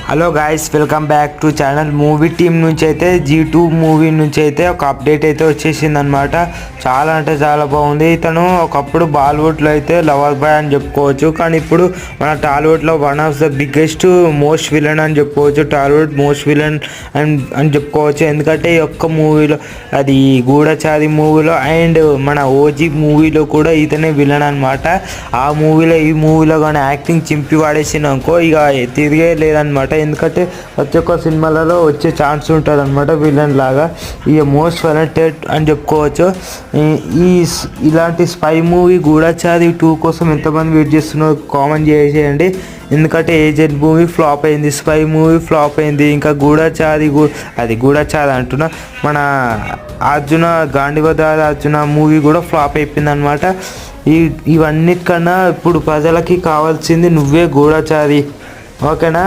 Hello guys, welcome back to channel. Movie team నుంచి అయితే G2 movie నుంచి అయితే ఒక అప్డేట్ అయితే వచ్చేసింది అనమాట. చాలా అంటే చాలా బాగుంది. ఇతను ఒకప్పుడు బాలీవుడ్లో అయితే లవర్ బాయ్ అని చెప్పుకోవచ్చు, కానీ ఇప్పుడు మన టాలీవుడ్లో one of the biggest most villain అని చెప్పుకోవచ్చు. టాలీవుడ్ మోస్ట్ విలన్ అని చెప్పుకోవచ్చు. ఎందుకంటే ఈ ఒక్క మూవీలో, అది గూఢచారి మూవీలో అండ్ మన ఓజీ మూవీలో కూడా ఇతనే విలన్ అనమాట. ఆ మూవీలో ఈ మూవీలో కానీ యాక్టింగ్ చింపి వాడేసినాకో ఇక తిరిగే లేదనమాట. ఎందుకంటే ప్రతి ఒక్క సినిమాలలో వచ్చే ఛాన్స్ ఉంటుంది అనమాట విలన్ లాగా. ఇక మోస్ట్ వాంటెడ్ అని చెప్పుకోవచ్చు. ఇలాంటి స్పై మూవీ గూఢచారి 2 కోసం ఎంతమంది వెయిట్ చేస్తున్నారో కామెంట్ చేసేయండి. ఎందుకంటే ఏజెంట్ మూవీ ఫ్లాప్ అయింది, స్పై మూవీ ఫ్లాప్ అయింది, ఇంకా గూఢచారి అంటున్నా మన అర్జున గాంధీవదార అర్జున మూవీ కూడా ఫ్లాప్ అయిపోయింది అనమాట. ఇవన్నిటికన్నా ఇప్పుడు ప్రజలకి కావాల్సింది నువ్వే గూఢచారి, ఓకేనా?